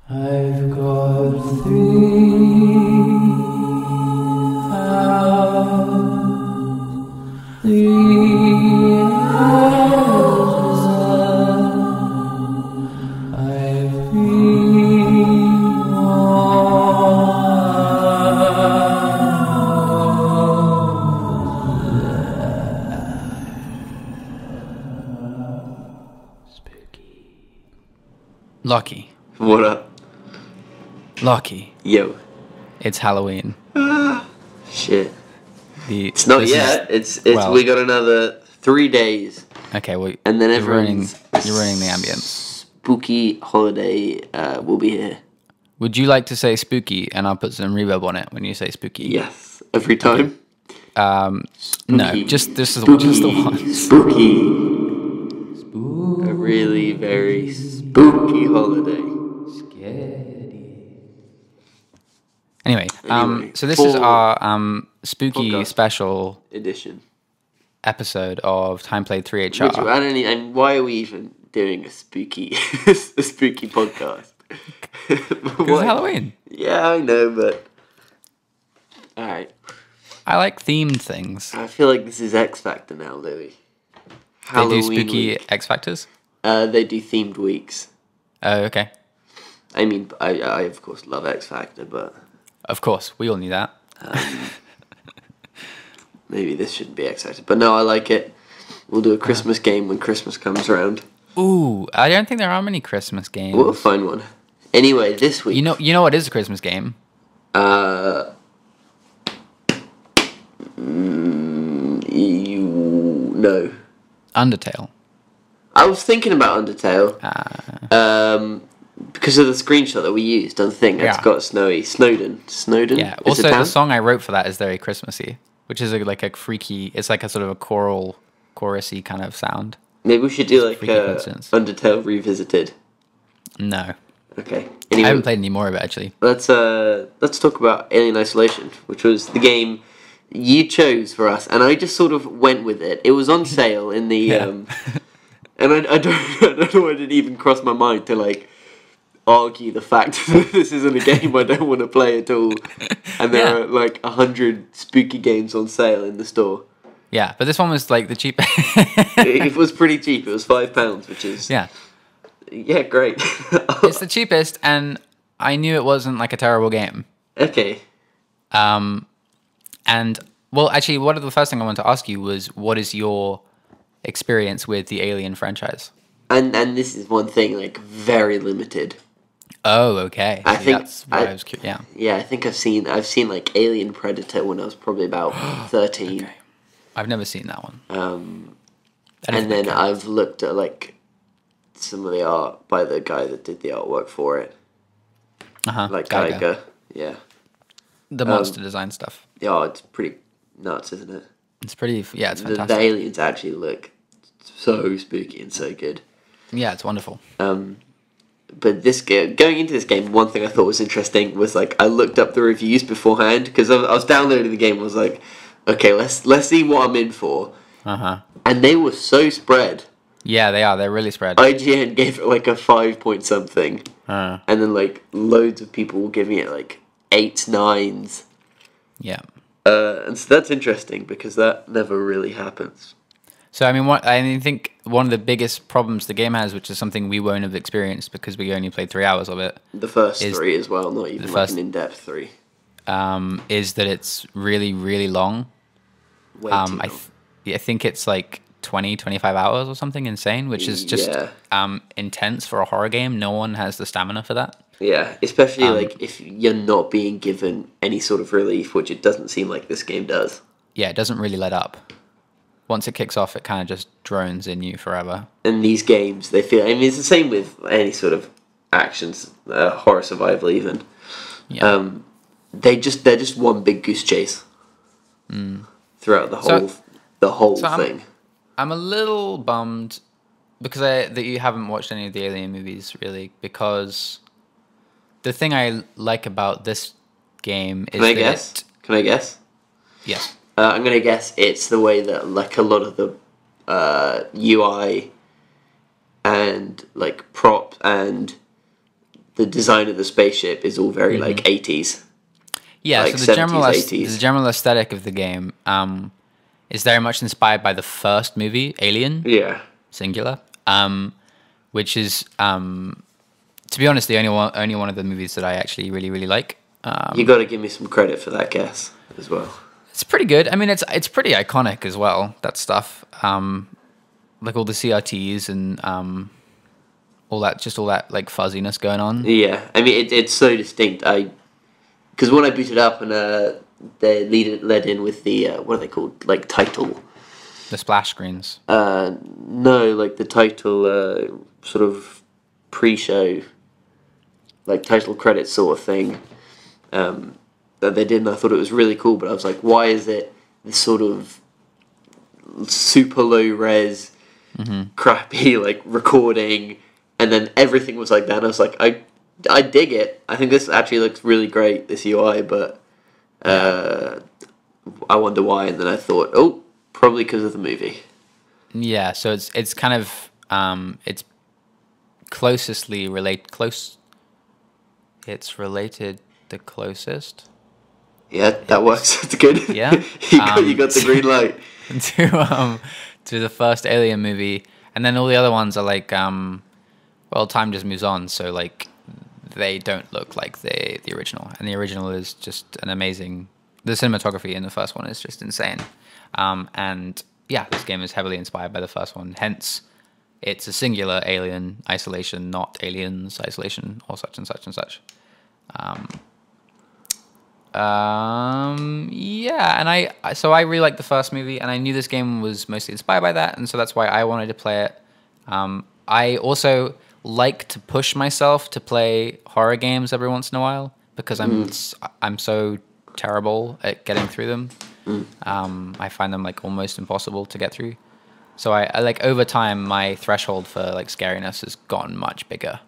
I've got 3,000. I've been spooky. Lochie. What up? Lochie. Yo. It's Halloween. Shit. It's not yet. We got another 3 days. Okay, well, and then you're ruining everyone's the ambience. Spooky holiday will be here. Would you like to say spooky, and I'll put some reverb on it when you say spooky? Yes, every time. No, just this is Spooky. just the one. Spooky. A really very spooky holiday. Anyway, so this is our spooky podcast special edition episode of Time Played 3HR. And why are we even doing a spooky a spooky podcast? Because it's Halloween. Yeah, I know, but all right. I like themed things. I feel like this is X Factor now, Louis. They do spooky week. X Factors? They do themed weeks. Oh, okay. I mean, I of course love X Factor, but of course, we all knew that. Maybe this shouldn't be X Factor, but no, I like it. We'll do a Christmas game when Christmas comes around. Ooh, I don't think there are many Christmas games. We'll find one. Anyway, this week. You know what is a Christmas game? No. Undertale. I was thinking about Undertale. Because of the screenshot that we used on the thing. It's got Snowden. Yeah. Also, the song I wrote for that is very Christmassy, which is like a freaky. It's like a sort of a chorusy kind of sound. Maybe we should do like Undertale Revisited. No. Okay. Anyway, I haven't played any more of it actually. Let's talk about Alien Isolation, which was the game you chose for us, and I just sort of went with it. It was on sale in the and I don't know why it didn't even cross my mind to like argue the fact that this isn't a game I don't want to play at all, and there are like 100 spooky games on sale in the store. Yeah, but this one was like the cheapest. It was pretty cheap. It was £5, which is yeah, great. It's the cheapest, and I knew it wasn't like a terrible game. Okay. And well, actually, the first thing I wanted to ask you was, what is your experience with the Alien franchise? And this is one thing, like very limited. Oh, okay. I think that's what I was curious. Yeah. Yeah, I think I've seen like Alien Predator when I was probably about 13. Okay. I've never seen that one. And then I've looked at like some of the art by the guy that did the artwork for it. Like Geiger. Yeah. The monster design stuff. Yeah, it's pretty nuts, isn't it? It's pretty. Yeah, it's fantastic. The aliens actually look so spooky and so good. Yeah, it's wonderful. But this game, going into this game, one thing I thought was interesting was like I looked up the reviews beforehand because I was downloading the game. And was like, okay, let's see what I'm in for. And they were so spread. Yeah, they are. They're really spread. IGN gave it like a 5 point something, and then like loads of people were giving it like 8s, 9s. Yeah. And so that's interesting because that never really happens. So I think one of the biggest problems the game has, which is something we won't have experienced because we only played 3 hours of it. The first 3 as well, not even like an in-depth 3. Is that it's really, really long. Way too long. I think it's like 20, 25 hours or something insane, which is just intense for a horror game. No one has the stamina for that. Yeah, especially like if you're not being given any sort of relief, which it doesn't seem like this game does. Yeah, it doesn't really let up. Once it kicks off, it kind of just drones in you forever. And these games, they feel... I mean, it's the same with any sort of actions, horror survival even. Yeah. They're just one big goose chase throughout the whole thing. I'm a little bummed because that you haven't watched any of the Alien movies, really, because the thing I like about this game is Can I guess? Yes. I'm going to guess it's the way that like a lot of the UI and like prop and the design of the spaceship is all very like 80s. Yeah, like so the 70s, 80s. the general aesthetic of the game is very much inspired by the first movie, Alien, Yeah. singular, which is, to be honest, the only one of the movies that I actually really, really like. You got to give me some credit for that guess as well. It's pretty good. I mean, it's pretty iconic as well, that stuff. Like all the CRTs and all that like fuzziness going on. Yeah, I mean it's so distinct. Because when I booted up and they led in with the what are they called, like title? The splash screens. No, like the title sort of pre-show, like title credits sort of thing. That they did, and I thought it was really cool. But I was like, why is it this sort of super low res, crappy like recording, and then everything was like that? And I was like, I dig it. I think this actually looks really great, this UI, but I wonder why. And then I thought, oh, probably because of the movie. Yeah, so it's kind of it's closestly relate close. It's related the closest. Yeah, that works. That's good. Yeah, you got the green light to the first Alien movie, and then all the other ones are like well, time just moves on, so like they don't look like the original, and the original is just an amazing. The cinematography in the first one is just insane, and yeah, this game is heavily inspired by the first one. Hence, it's a singular Alien Isolation, not Aliens Isolation, or such and such and such. Yeah, and so I really liked the first movie, and I knew this game was mostly inspired by that, and so that's why I wanted to play it. I also like to push myself to play horror games every once in a while because I'm so terrible at getting through them. I find them like almost impossible to get through. So I like over time my threshold for like scariness has gotten much bigger.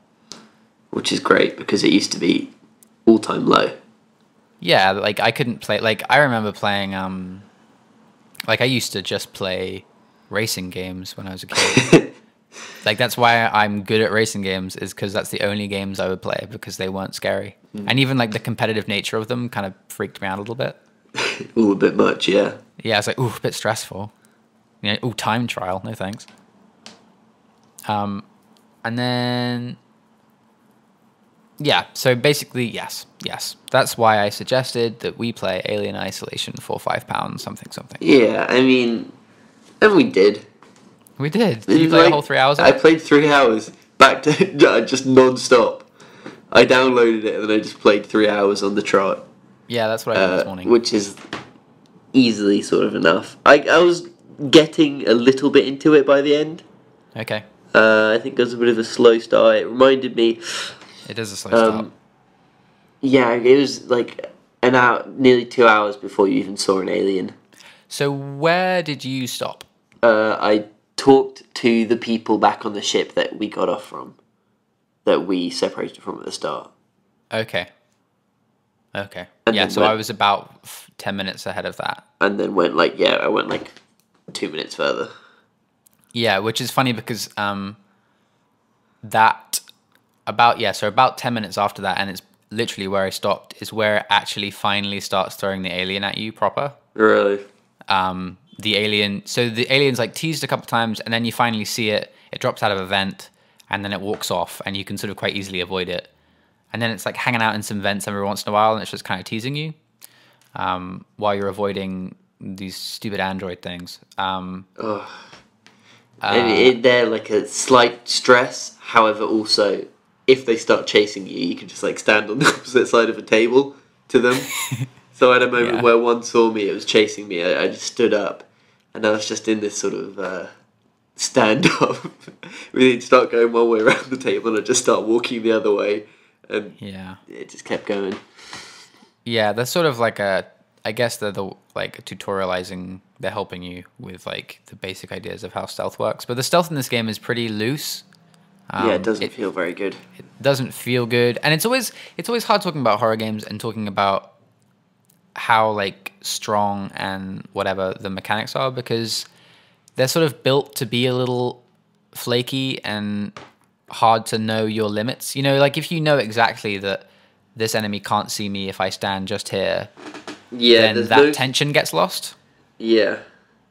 Which is great because it used to be all-time low. Yeah, like I couldn't play. Like I remember playing. Like I used to just play racing games when I was a kid. Like that's why I'm good at racing games, is because that's the only games I would play because they weren't scary. And even like the competitive nature of them kind of freaked me out a little bit. A little bit much, yeah. Yeah, I was like, ooh, a bit stressful. You know, ooh, time trial, no thanks. And then. Yeah, so basically, yes. That's why I suggested that we play Alien Isolation for £5, something. Yeah, I mean, and we did. We did. Did you play a whole 3 hours? I played 3 hours, back to just non-stop. I downloaded it and then I just played 3 hours on the trot. Yeah, that's what I did this morning. Which is easily sort of enough. I was getting a little bit into it by the end. Okay. I think there was a bit of a slow start. It reminded me... It is a slow start. Yeah, it was like an hour, nearly 2 hours before you even saw an alien. So where did you stop? I talked to the people back on the ship that we got off from, that we separated from at the start. Okay. And yeah, so I was about 10 minutes ahead of that. And then I went like 2 minutes further. Yeah, which is funny because about 10 minutes after that, and it's literally where I stopped, is where it actually finally starts throwing the alien at you proper. Really? The alien's like teased a couple times, and then you finally see it. It drops out of a vent, and then it walks off, and you can sort of quite easily avoid it. And then it's like hanging out in some vents every once in a while, and it's just kind of teasing you while you're avoiding these stupid android things. They're like a slight stress. However, also, if they start chasing you, you can just like stand on the opposite side of a table to them. So I had a moment where one saw me, it was chasing me. I just stood up, and I was just in this sort of stand-up. We'd start going one way around the table, and I'd just start walking the other way, and it just kept going. Yeah, that's sort of like I guess they're like tutorializing. They're helping you with like the basic ideas of how stealth works. But the stealth in this game is pretty loose. It doesn't feel very good. It doesn't feel good, and it's always hard talking about horror games and talking about how like strong and whatever the mechanics are, because they're sort of built to be a little flaky and hard to know your limits. You know, like if you know exactly that this enemy can't see me if I stand just here, Yeah, then that tension gets lost. Yeah.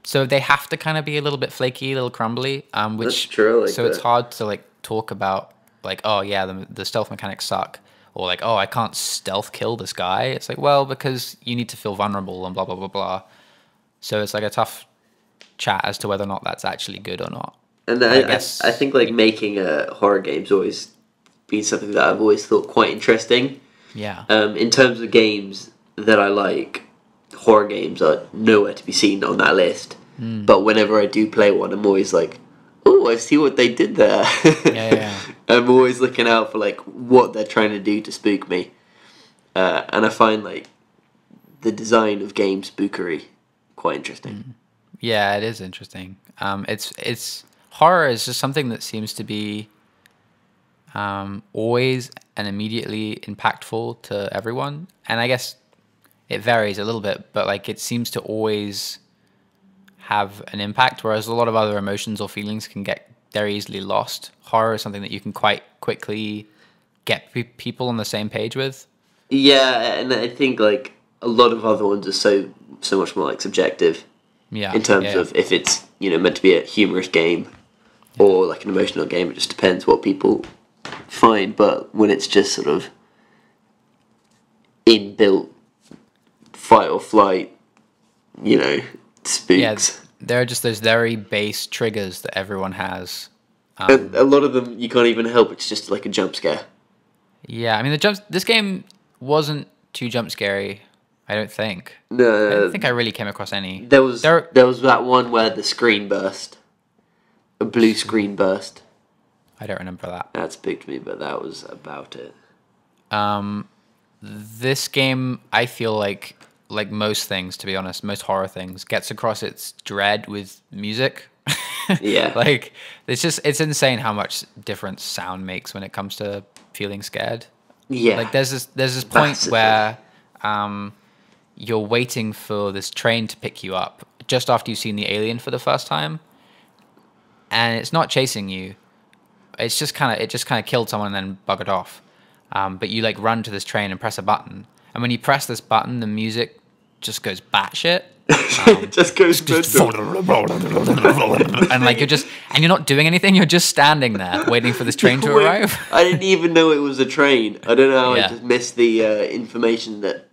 So they have to kind of be a little bit flaky, a little crumbly. That's true. So it's hard to like talk about like, oh yeah, the stealth mechanics suck, or like, oh, I can't stealth kill this guy. It's like, well, because you need to feel vulnerable and blah blah blah blah. So it's like a tough chat as to whether or not that's actually good or not. And I think like making a horror game's always been something that I've always thought quite interesting. Yeah. In terms of games that I like, horror games are nowhere to be seen on that list. But whenever I do play one, I'm always like, oh, I see what they did there. Yeah. I'm always looking out for like what they're trying to do to spook me. And I find like the design of game spookery quite interesting. Yeah, it is interesting. It's horror is just something that seems to be always and immediately impactful to everyone, and I guess it varies a little bit, but like it seems to always have an impact, whereas a lot of other emotions or feelings can get very easily lost. Horror is something that you can quite quickly get people on the same page with. Yeah, and I think like a lot of other ones are so much more like subjective. Yeah. In terms of if it's, you know, meant to be a humorous game or like an emotional game, it just depends what people find. But when it's just sort of inbuilt fight or flight, you know, spooks. Yeah, there are just those very base triggers that everyone has. And a lot of them you can't even help. It's just like a jump scare. Yeah, I mean this game wasn't too jump scary, I don't think. No, I don't think I really came across any. There was that one where the screen burst, a blue screen burst. I don't remember that. That spooked me, but that was about it. This game, I feel like most things, to be honest, most horror things, gets across its dread with music. Yeah. Like it's insane how much difference sound makes when it comes to feeling scared. Yeah. Like there's this point where you're waiting for this train to pick you up just after you've seen the alien for the first time, and it's not chasing you. It just kind of killed someone and then buggered off. But you like run to this train and press a button, and when you press this button, the music just goes batshit. It just goes and like you're not doing anything. You're just standing there waiting for this train to arrive. I didn't even know it was a train. I don't know how I just missed the information that,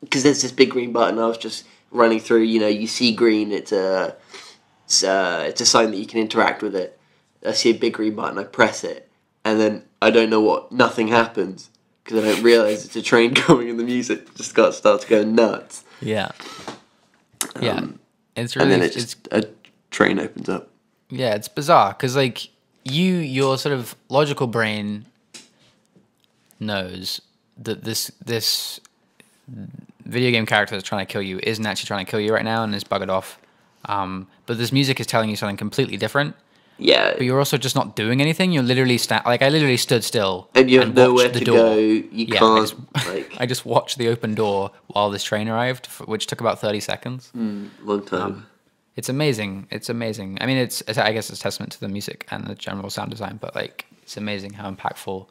because there's this big green button. I was just running through. You know, you see green. It's a sign that you can interact with it. I see a big green button. I press it, and then I don't know what. Nothing happens because I don't realize it's a train coming, and the music just starts going nuts. Yeah. Yeah, it's really. And then a train opens up. Yeah, it's bizarre because like your sort of logical brain knows that this video game character that's trying to kill you isn't actually trying to kill you right now and is buggered off. But this music is telling you something completely different. Yeah. But you're also just not doing anything. You're literally I literally stood still. And you have nowhere to go. You can't. I just watched the open door while this train arrived, which took about 30 seconds. Long time. It's amazing. It's amazing. I mean, I guess it's a testament to the music and the general sound design, but like it's amazing how impactful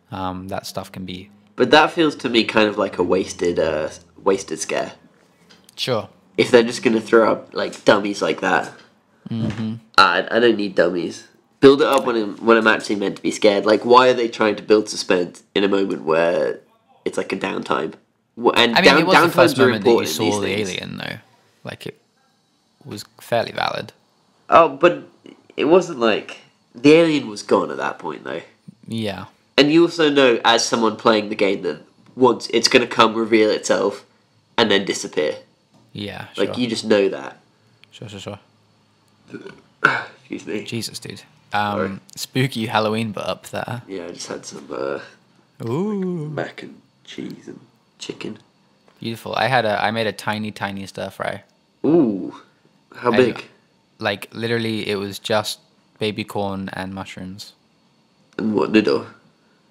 that stuff can be. But that feels to me kind of like a wasted scare. Sure. If they're just going to throw up like dummies like that. I don't need dummies. Build it up when I'm actually meant to be scared. Like, why are they trying to build suspense in a moment where it's like a downtime? And I mean, it was the first moment that you important saw the alien, though. Like, it was fairly valid. Oh, but it wasn't like the alien was gone at that point, though. Yeah. And you also know, as someone playing the game, that once it's going to come, reveal itself, and then disappear. Yeah. Sure. Like, you just know that. Sure. Excuse me. Jesus, dude. Spooky Halloween but up there. Yeah, I just had some mac and cheese and chicken. Beautiful. I made a tiny stir fry. Ooh. How big? Like literally it was just baby corn and mushrooms. And what noodle?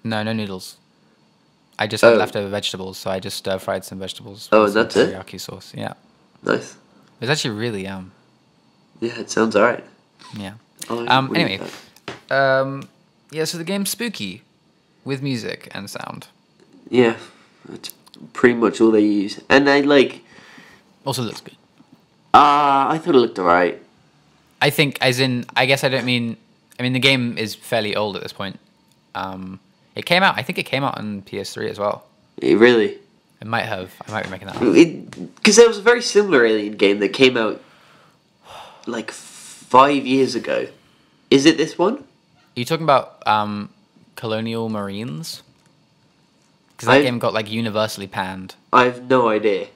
No noodles. I just had leftover vegetables, so I just stir fried some vegetables. Oh, and that's it? Teriyaki sauce, yeah. Nice. It was actually really yum. Yeah, it sounds alright. Yeah. Anyway. Yeah, so the game's spooky with music and sound. Yeah, that's pretty much all they use. And they like, Also looks good. I thought it looked alright. I think, as in, I guess I don't mean. I mean, the game is fairly old at this point. It came out. I think it came out on PS3 as well. It really, It might have. I might be making that up. because there was a very similar Alien game that came out like 5 years ago. Is it this one? Are you talking about Colonial Marines? Because that game got like universally panned. I have no idea.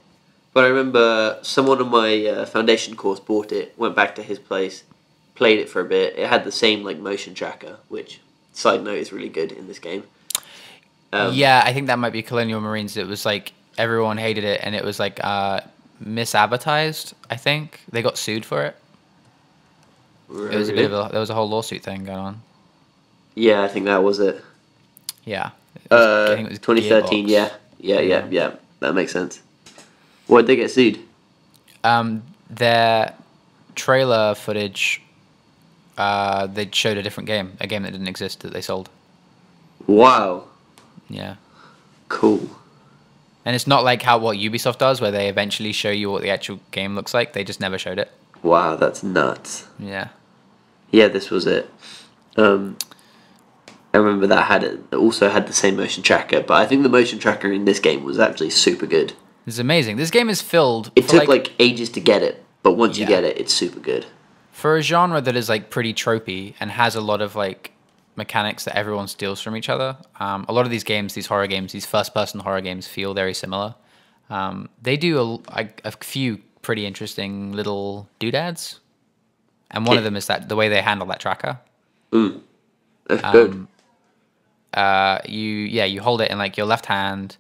But I remember someone on my foundation course bought it, went back to his place, played it for a bit. It had the same like motion tracker, which, side note, is really good in this game. Yeah, I think that might be Colonial Marines. It was like everyone hated it, and it was like misadvertised. I think they got sued for it. It was a bit of a, there was a whole lawsuit thing going on. Yeah, I think that was it. Yeah. I think it was 2013. Gearbox. Yeah. That makes sense. Why'd they get sued? Their trailer footage, they showed a different game, a game that didn't exist that they sold. Wow. Yeah. Cool. And it's not like what Ubisoft does, where they eventually show you what the actual game looks like. They just never showed it. Wow, that's nuts. Yeah. Yeah, this was it. I remember that also had the same motion tracker, but I think the motion tracker in this game was actually super good. It's amazing. This game is filled. It took like ages to get it, but once you Yeah. get it, it's super good. For a genre that is like pretty tropey and has a lot of like mechanics that everyone steals from each other. A lot of these games, these horror games, these first-person horror games feel very similar. They do a few pretty interesting little doodads, and one of them is that the way they handle that tracker. That's good. You hold it in like your left hand,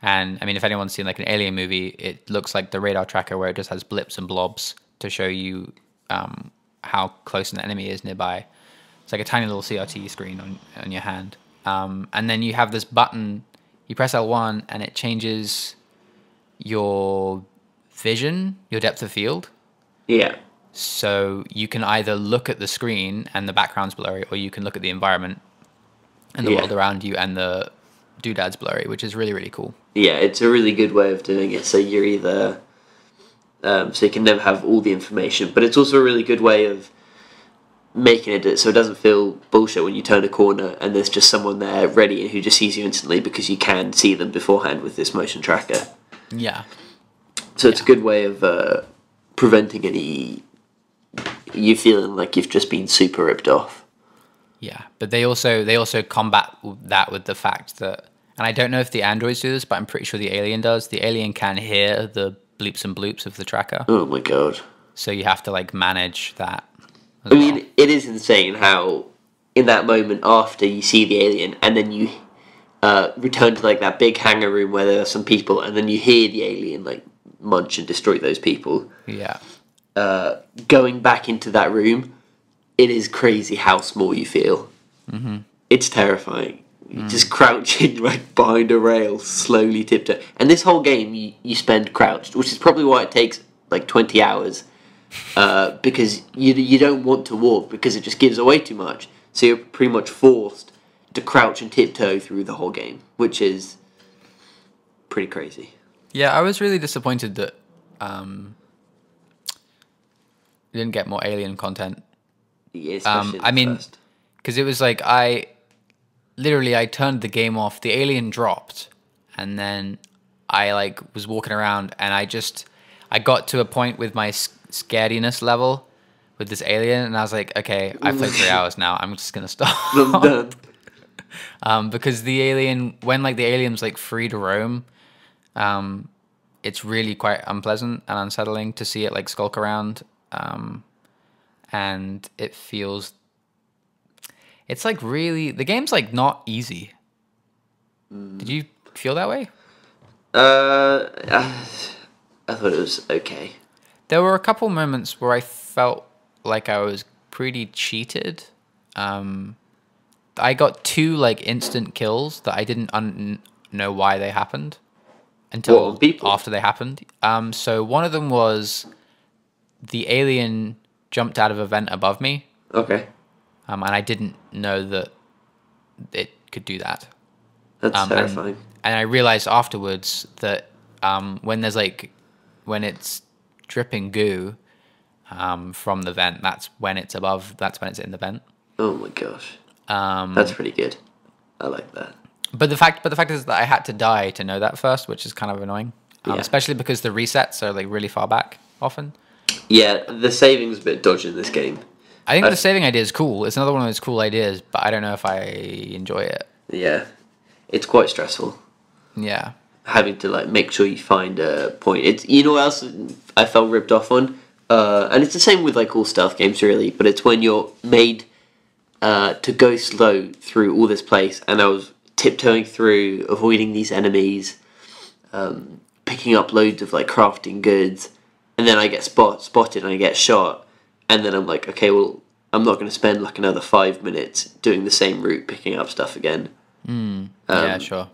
and I mean, if anyone's seen like an Alien movie, it looks like the radar tracker where it just has blips and blobs to show you how close an enemy is nearby. It's like a tiny little CRT screen on your hand. And then you have this button, you press L1 and it changes your vision, your depth of field. Yeah. So you can either look at the screen and the background's blurry, or you can look at the environment and the world around you and the doodad's blurry, which is really, really cool. Yeah, it's a really good way of doing it. So you're either... so you can never have all the information, but it's also a really good way of making it so it doesn't feel bullshit when you turn a corner and there's just someone there ready who just sees you instantly because you can see them beforehand with this motion tracker. Yeah. So it's a good way of preventing any... you feeling like you've just been super ripped off. Yeah, but they also combat that with the fact that, and I don't know if the androids do this, but I'm pretty sure the Alien does. The Alien can hear the bleeps and bloops of the tracker. Oh my god. So you have to like manage that. I mean, it is insane how in that moment after you see the alien and then you return to like that big hangar room where there are some people and then you hear the alien like munch and destroy those people. Yeah. Going back into that room, it is crazy how small you feel. Mm-hmm. It's terrifying. You just crouching like behind a rail, slowly tiptoe. And this whole game, you spend crouched, which is probably why it takes like 20 hours. Because you don't want to walk because it just gives away too much. So you're pretty much forced to crouch and tiptoe through the whole game, which is pretty crazy. Yeah, I was really disappointed that we didn't get more Alien content. Yeah, especially I mean, first. because it was like I turned the game off. The Alien dropped, and then I like was walking around, and I got to a point with my scarediness level with this alien, and I was like, okay, I've played 3 hours now. I'm just gonna stop. I'm done. Because the alien, when like the alien's like free to roam, it's really quite unpleasant and unsettling to see it like skulk around, and it feels. It's like really, the game's like not easy. Did you feel that way? I thought it was okay. There were a couple moments where I felt like I was pretty cheated. I got 2 like instant kills that I didn't know why they happened until after they happened. So one of them was the alien jumped out of a vent above me. Okay. And I didn't know that it could do that. That's terrifying. And I realized afterwards that when it's dripping goo from the vent, that's when it's in the vent. Oh my gosh. That's pretty good. I like that. But the fact is that I had to die to know that first, which is kind of annoying. Especially because the resets are like really far back often. Yeah, the saving's a bit dodgy in this game. I think the saving idea is cool. It's another one of those cool ideas, but I don't know if I enjoy it. Yeah, it's quite stressful. Yeah. Having to like make sure you find a point. It's, you know what else I felt ripped off on? And it's the same with like all stealth games really, but it's when you're made to go slow through all this place, and I was tiptoeing through, avoiding these enemies, picking up loads of like crafting goods, and then I get spotted and I get shot, and then I'm like, okay, well, I'm not going to spend like another 5 minutes doing the same route, picking up stuff again. Yeah, sure.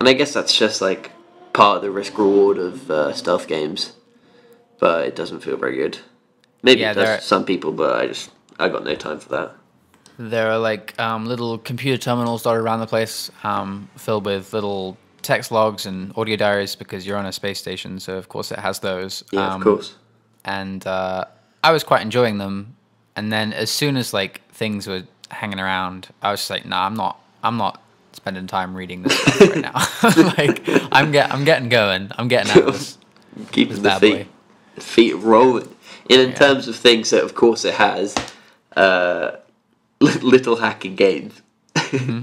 And I guess that's just like part of the risk reward of stealth games, but it doesn't feel very good. Maybe it does to some people, but I got no time for that. There are like little computer terminals dotted around the place, filled with little text logs and audio diaries, because you're on a space station, so of course it has those. Yeah, of course. And I was quite enjoying them. And then as soon as like things were hanging around, I was just like, nah, I'm not spending time reading this stuff right now. Like I'm getting going. I'm getting out of this. Keeping the feet rolling. In terms of things that, of course, it has little hacking games. Mm-hmm.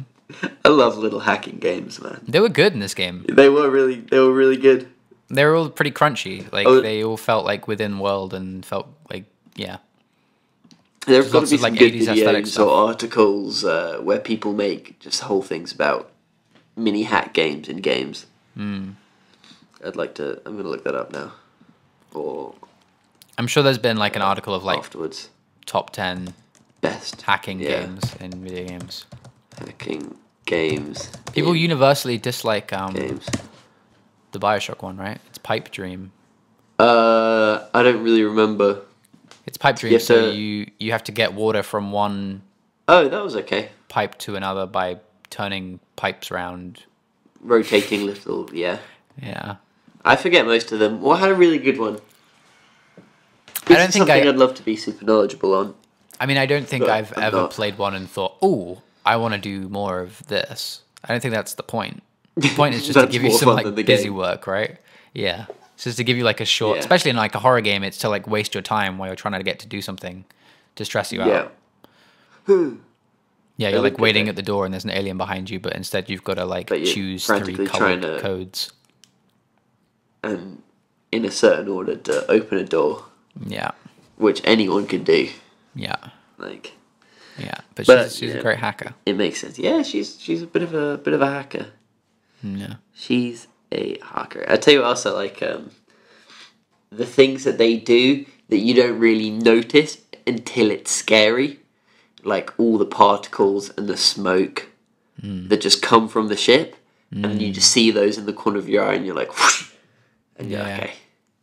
I love little hacking games, man. They were good in this game. They were really good. They were all pretty crunchy. Like they all felt like within world and felt like There's got to be some like good 80s aesthetic videos stuff. or articles where people make just whole things about mini hack games in games. I'm gonna look that up now. Or I'm sure there's been like an article of like afterwards. top 10 best hacking games in video games. Hacking games. People universally dislike games. The BioShock one, right? It's Pipe Dream. I don't really remember. It's Pipe Dream, so you have to get water from one that was okay. pipe to another by turning pipes around. Rotating little, yeah. Yeah. I forget most of them. What had a really good one? I don't think I'd love to be super knowledgeable on. I mean, I don't think I've ever played one and thought, "Oh, I want to do more of this." I don't think that's the point. The point is just to give you some like busy work, right? Yeah. It's just to give you like a short, especially in like a horror game, it's to like waste your time while you're trying to get to do something to stress you out. Yeah, you're like waiting at the door and there's an alien behind you, but instead you've got to like choose 3 colored codes. And in a certain order to open a door. Yeah. Which anyone can do. Yeah. Like. Yeah, but she's a great hacker. It makes sense. Yeah, she's a bit of a hacker. Yeah. She's a hacker. I tell you what else I like. The things that they do that you don't really notice until it's scary, like all the particles and the smoke that just come from the ship, and you just see those in the corner of your eye, and you're like, whoosh, and you're like, okay,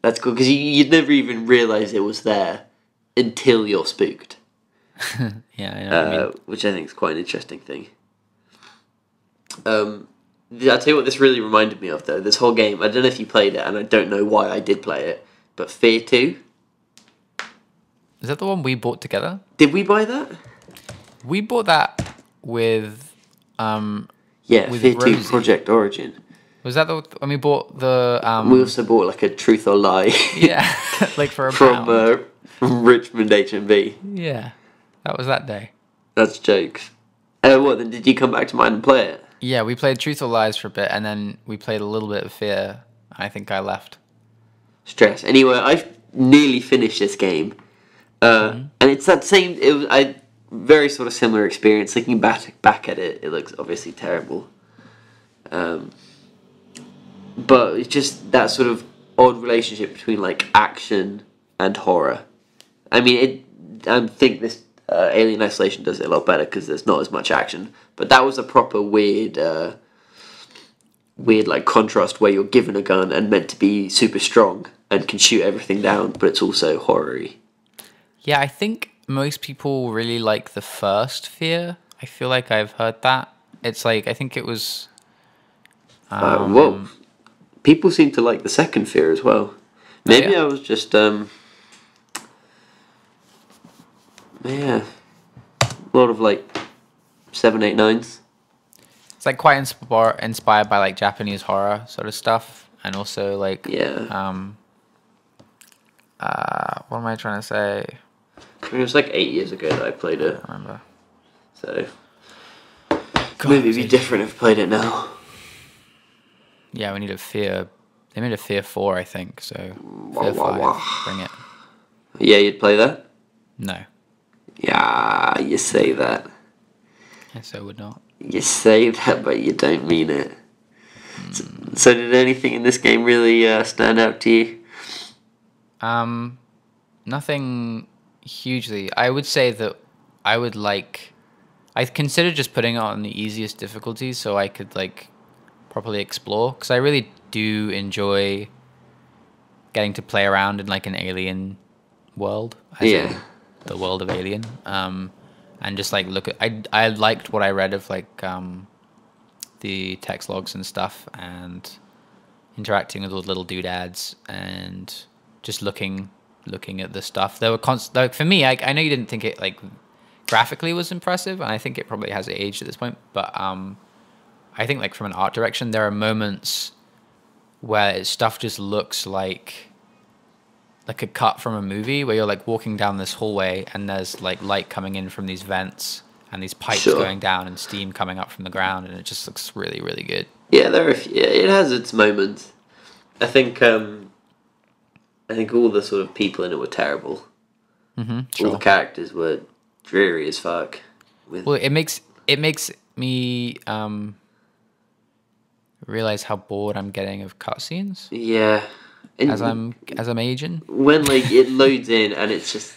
that's cool, because you'd never even realize it was there until you're spooked. Yeah, I know what you mean. Which I think is quite an interesting thing. I'll tell you what this really reminded me of, though. This whole game, I don't know if you played it, and I don't know why I did play it, but Fear 2. Is that the one we bought together? Did we buy that? We bought that with... with Fear 2 Project Origin. Was that when we bought the... We also bought like a Truth or Lie. Yeah, like for a pound. From Richmond HMV. Yeah, that was that day. That's jokes. What, then did you come back to mine and play it? Yeah, we played Truth or Lies for a bit, and then we played a little bit of Fear. I think I left. Stress. Anyway, I've nearly finished this game. And it's that same... very sort of similar experience. Looking back at it, it looks obviously terrible. But it's just that sort of odd relationship between like action and horror. I mean, I think this Alien Isolation does it a lot better because there's not as much action. But that was a proper weird like contrast where you're given a gun and meant to be super strong and can shoot everything down, but it's also horror-y. Yeah, I think most people really like the first Fear. I feel like I've heard that. It's like I think it was. Well, people seem to like the second Fear as well. Maybe I was just yeah, a lot of like 7, 8, 9s. It's like quite inspired by like Japanese horror sort of stuff, and also like what am I trying to say? I mean, it was like 8 years ago that I played it. I remember. So maybe it'd be different if I played it now. Yeah, we need a Fear. They made a Fear 4, I think. So Fear 5, bring it. Yeah, you'd play that? No. Yeah, you say that. Yes, I would not. You say that, but you don't mean it. So did anything in this game really stand out to you? Nothing hugely. I would say that I would like. I considered just putting it on the easiest difficulty so I could like properly explore, because I really do enjoy getting to play around in like an alien world. As in the world of Alien. And just like look at. I liked what I read of like the text logs and stuff, and interacting with all the little doodads, and just looking at the stuff. There were like for me, I know you didn't think it like graphically was impressive, and I think it probably has aged at this point, but I think like from an art direction, there are moments where stuff just looks like a cut from a movie, where you're like walking down this hallway and there's like light coming in from these vents and these pipes going down and steam coming up from the ground, and it just looks really, really good. Yeah, it has its moments. I think all the sort of people in it were terrible. Mm-hmm, all the characters were dreary as fuck. Well, it makes me realize how bored I'm getting of cutscenes. Yeah. And as I'm aging. When like it loads in and it's just,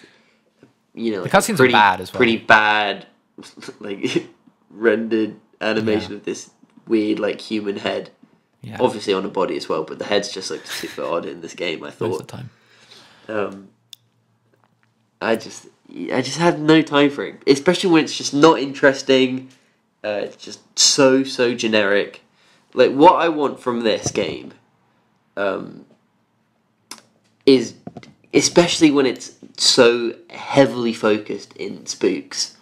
you know, like the cutscenes are bad as well. Pretty bad, like rendered animation of this weird like human head. Yeah. Obviously on a body as well, but the head's just like super odd in this game. I thought. Most of the time. I just had no time for it, especially when it's just not interesting. It's just so generic. Like what I want from this game, is especially when it's so heavily focused in spooks,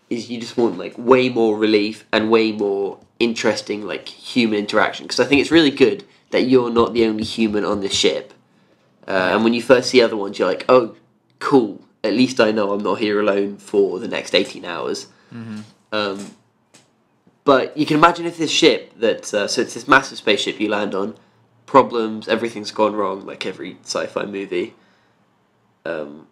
is you just want like way more relief and way more interesting like human interaction, because I think it's really good that you're not the only human on this ship, and when you first see other ones you're like, oh cool, at least I know I'm not here alone for the next 18 hours. But you can imagine if this ship that so it's this massive spaceship you land on, problems, everything's gone wrong like every sci-fi movie, and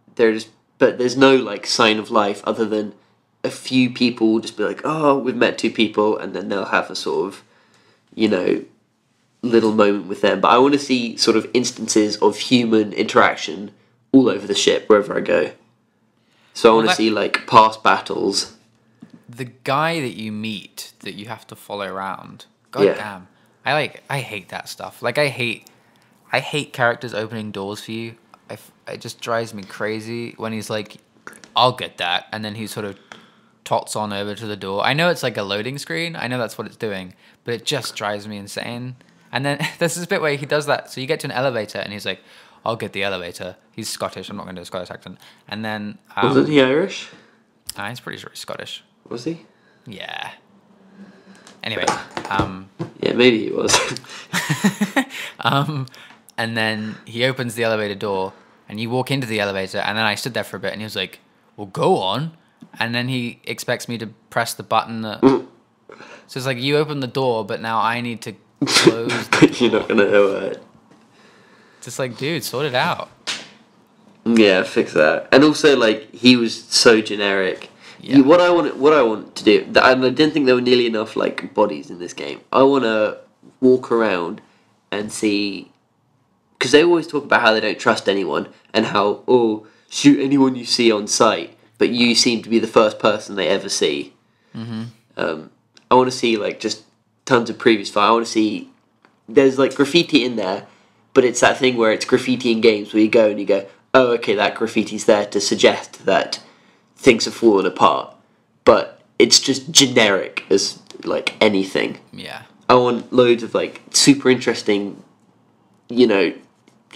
but there's no like sign of life other than a few people just be like, oh, we've met 2 people, and then they'll have a sort of, you know, little moment with them. But I want to see sort of instances of human interaction all over the ship wherever I go. So I want to see like past battles. The guy that you meet that you have to follow around. God damn. I hate that stuff. Like I hate characters opening doors for you. It just drives me crazy when he's like, I'll get that, and then he sort of tots on over to the door. I know it's like a loading screen. I know that's what it's doing, but it just drives me insane. And then there's this bit where he does that. So you get to an elevator, and he's like, I'll get the elevator. He's Scottish. I'm not going to do a Scottish accent. And then... wasn't he Irish? He's pretty sure he's Scottish. Was he? Yeah. Anyway. Yeah, maybe he was. And then he opens the elevator door, and you walk into the elevator, and then I stood there for a bit, and he was like, well, go on. And then he expects me to press the button that... So it's like, you open the door, but now I need to close the door. You're not going to know it. Just like, dude, sort it out. Yeah, fix that. And also, like, he was so generic. Yeah. What I want to do, and I didn't think there were nearly enough like bodies in this game. I want to walk around and see, because they always talk about how they don't trust anyone and how, oh, shoot anyone you see on sight, but you seem to be the first person they ever see. I want to see like just tons of previous fire. I want to see there's like graffiti in there. But it's that thing where it's graffiti in games where you go, oh, okay, that graffiti's there to suggest that things have fallen apart. but it's just generic as like anything. Yeah. I want loads of like super interesting,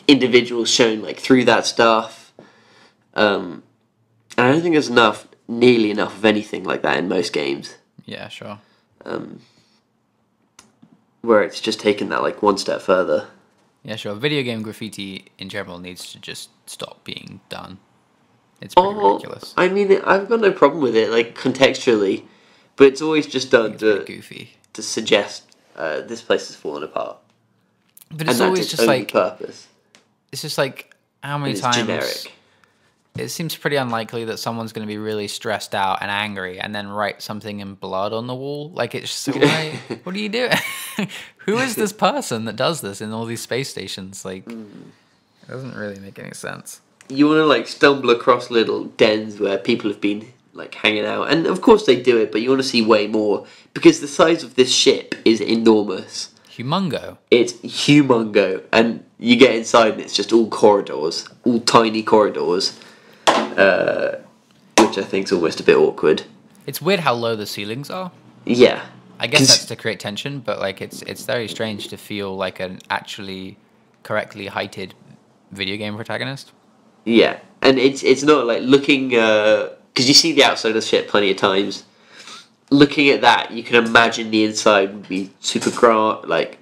individuals shown like through that stuff. And I don't think there's nearly enough of anything like that in most games. Yeah, sure. Where it's just taken that like one step further. Yeah, sure. Video game graffiti in general needs to just stop being done. It's pretty ridiculous. I mean, I've got no problem with it, like contextually, but it's always just done goofy to suggest this place has fallen apart. But it's always just like purpose. It's just like how many times generic. It seems pretty unlikely that someone's going to be really stressed out and angry and then write something in blood on the wall. Like, it's just like, what are you doing? Who is this person that does this in all these space stations? Like, it doesn't really make any sense. You want to like stumble across little dens where people have been like hanging out, and of course they do it, but you want to see way more because the size of this ship is enormous. Humongo. It's humongo, and you get inside and it's just all corridors, all tiny corridors, which I think is almost a bit awkward. It's weird how low the ceilings are. Yeah. I guess that's to create tension, but like it's very strange to feel like an actually correctly heighted video game protagonist. Yeah, and it's not like looking, because you see the outside of the ship plenty of times. Looking at that, you can imagine the inside would be super like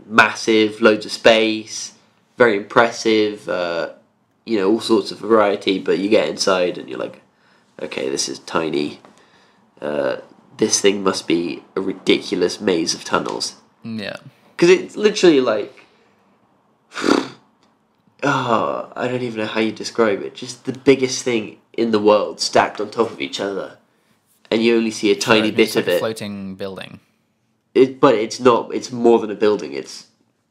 massive, loads of space, very impressive, all sorts of variety. But you get inside and you're like, okay, this is tiny. This thing must be a ridiculous maze of tunnels. Yeah. Because it's literally like, I don't even know how you describe it. Just the biggest thing in the world stacked on top of each other. And you only see a tiny bit of it. It's a floating building. But it's not. It's more than a building. It's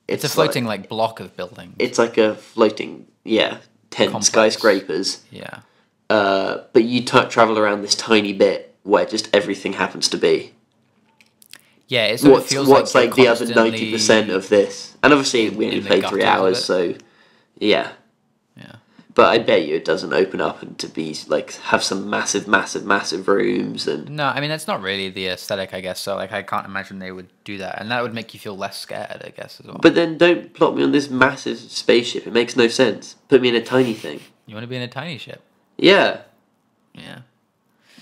a floating like block of buildings. It's like a floating 10 complex skyscrapers. Yeah. But you travel around this tiny bit where just everything happens to be. Yeah, it feels what's like the other 90% of this, and obviously we only played 3 hours, so yeah. But I bet you it doesn't open up and to be like have some massive rooms and. No, I mean that's not really the aesthetic, I guess. So like I can't imagine they would do that, and that would make you feel less scared, I guess, as well. But then don't plot me on this massive spaceship. It makes no sense. Put me in a tiny thing. You want to be in a tiny ship? Yeah. Yeah.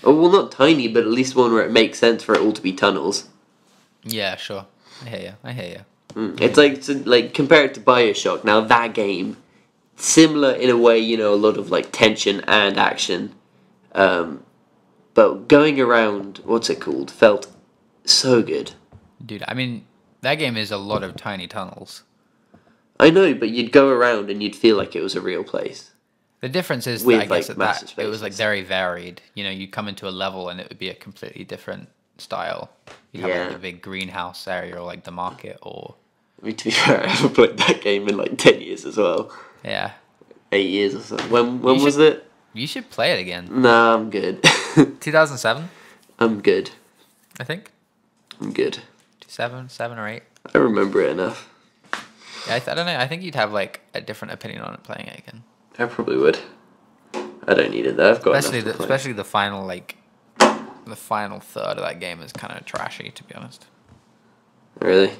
Oh well, not tiny, but at least one where it makes sense for it all to be tunnels. Yeah, sure. I hear you. It's like compare it to BioShock. Now that game. Similar in a way, a lot of like tension and action, but going around, what's it called, felt so good. Dude, I mean, that game is a lot of tiny tunnels. I know, but you'd go around and you'd feel like it was a real place. The difference is with, that I guess like, that it was like very varied. You come into a level and it would be a completely different style. You'd have like the big greenhouse area or like the market or. I mean, to be fair, I haven't played that game in like 10 years as well. Yeah. 8 years or so. When was it? You should play it again. Nah, I'm good. 2007? I'm good. I think. I'm good. 7 or 8. I remember it enough. Yeah, I don't know. I think you'd have like a different opinion on it playing it again. I probably would. I don't need it though. I've got especially the final the final third of that game is kind of trashy, to be honest. Really?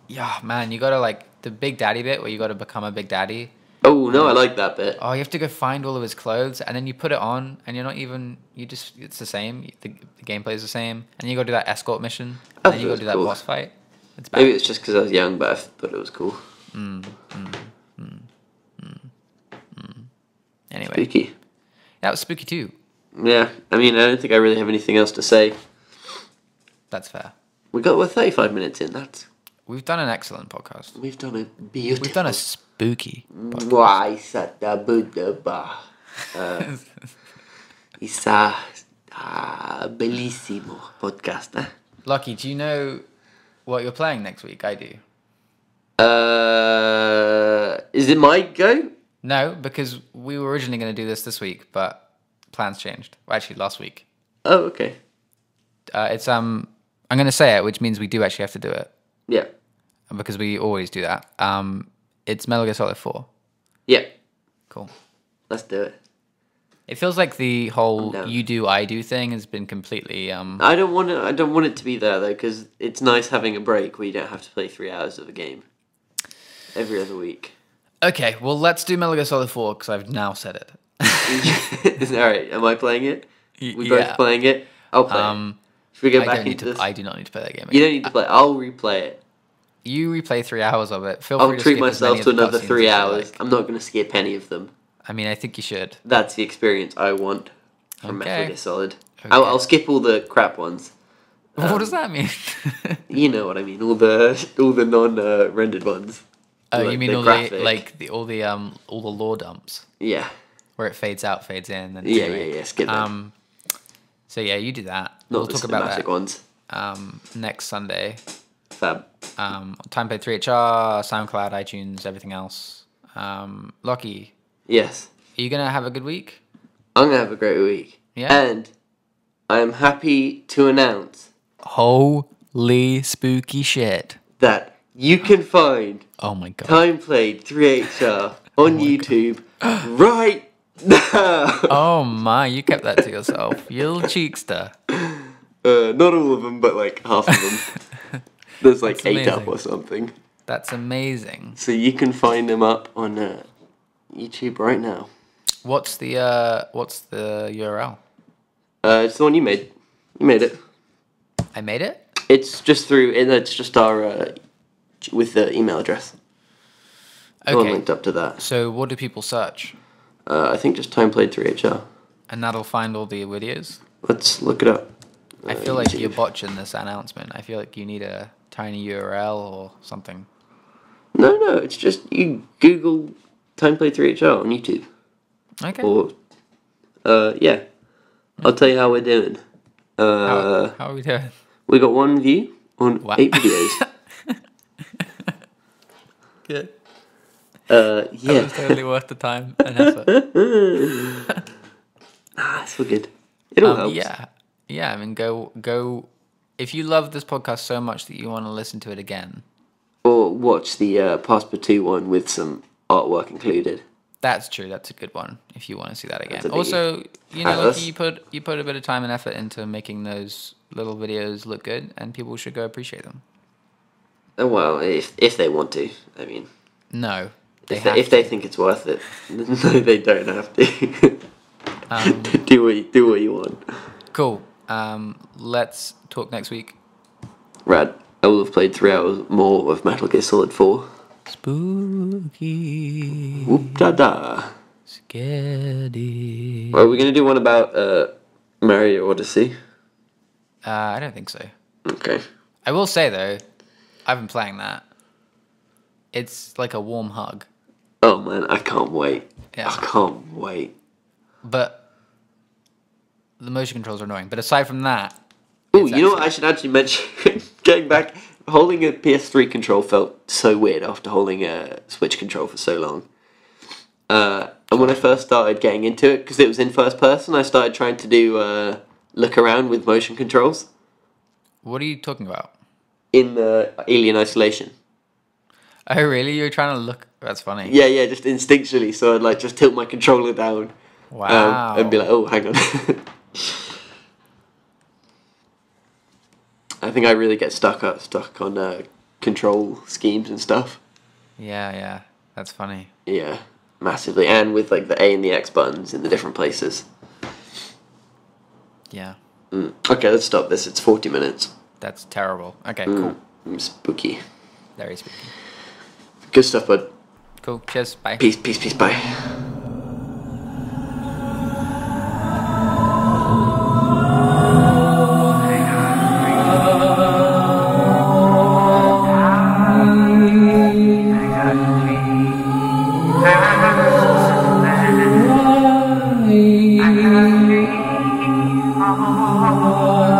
Yeah, man, you gotta like the Big Daddy bit where you gotta become a Big Daddy. Oh no, I like that bit. Oh, you have to go find all of his clothes, and then you put it on, and it's the same. The gameplay is the same, and you go do that escort mission, and then you go do that boss fight. It's bad. Maybe it's just because I was young, but I thought it was cool. Anyway, spooky. That was spooky too. Yeah, I mean, I don't think I really have anything else to say. That's fair. We're 35 minutes in. We've done an excellent podcast. We've done a beautiful. We've done a spooky podcast. It's a bellissimo podcast. Lucky, do you know what you're playing next week? I do. Is it my go? No, because we were originally going to do this week, but plans changed. Well, actually, last week. Oh, okay. It's I'm going to say it, which means we do actually have to do it. Yeah. Because we always do that. It's Metal Gear Solid 4. Yeah. Cool. Let's do it. It feels like the whole down. you do, I do thing has been completely. I don't want it to be there though, because it's nice having a break where you don't have to play 3 hours of a game every other week. Okay, well, let's do Metal Gear Solid 4 because I've now said it. All right, am I playing it? We both playing it. I'll play it. Should we go back into this? I do not need to play that game again. You don't need to play it. I'll replay it. You replay 3 hours of it. Feel I'll free to treat skip as many myself of to the another cutscenes 3 as you hours. like. I'm not going to skip any of them. I mean, I think you should. That's the experience I want from Metal Okay. Gear Solid. Okay. I'll skip all the crap ones. What does that mean? You know what I mean. All the non-rendered ones. Oh, Like you mean the all graphic. all the lore dumps Yeah. where it fades out, fades in, then Yeah. Skip them. So yeah, you do that. Not We'll the talk about cinematic that ones. next Sunday. Fab. Time Played 3HR, SoundCloud, iTunes, everything else. Lochie, Yes. are you gonna have a good week? I'm going to have a great week. Yeah. And I am happy to announce Holy spooky shit! that you can find Oh my god! Time Played 3HR on YouTube right now. Oh my! You kept that to yourself, you little cheekster. Not all of them, but like half of them. There's like That's 8 up amazing. or something. That's amazing. So you can find them up on YouTube right now. What's the URL? It's the one you made. You made it. I made it. It's just through. It's just our with the email address. The one Okay. linked up to that. So what do people search? I think just Time Played 3HR. And that'll find all the videos. Let's look it up. I feel like YouTube. you're botching this announcement. I feel like you need a tiny URL or something. No, it's just you Google Time Played 3HR on YouTube. Okay. Or, yeah. I'll tell you how we're doing. How are we doing? We got 1 view on Wow. 8 videos. Good. Yeah. That was totally worth the time and effort. It's all good. It all helps. Yeah. I mean, go. If you love this podcast so much that you want to listen to it again, Or watch the Passport 2 one with some artwork included. that's true. That's a good one. If you want to see that again. That's a biggie. Also, you know, Atlas. like you put a bit of time and effort into making those little videos look good, and people should go appreciate them. Oh, well, if they want to. I mean, No, if they think it's worth it. No, they don't have to. do what you want. Cool. Let's talk next week. Rad. I will have played 3 hours more of Metal Gear Solid 4. Spooky. Whoop da da. Scary. Are we going to do one about Mario Odyssey? I don't think so. Okay. I will say though, I've been playing that. It's like a warm hug. Oh man, I can't wait. Yeah. I can't wait. But the motion controls are annoying. But aside from that, Oh, it's you know what I should actually mention? Going back, holding a PS3 control felt so weird after holding a Switch control for so long. And when I first started getting into it, because it was in first person, I started trying to do look around with motion controls What are you talking about? in Alien Isolation. Oh really? You're trying to look? That's funny. Yeah, just instinctually. So I'd like just tilt my controller down. Wow. And be like, oh, hang on. I think I really get stuck on control schemes and stuff. Yeah. That's funny. Yeah, massively. And with like the A and the X buttons in the different places. Yeah. Okay, let's stop this. It's 40 minutes. That's terrible. Okay, cool. Spooky. Very spooky. Good stuff, bud. Cool. Cheers. Bye. Peace, bye. I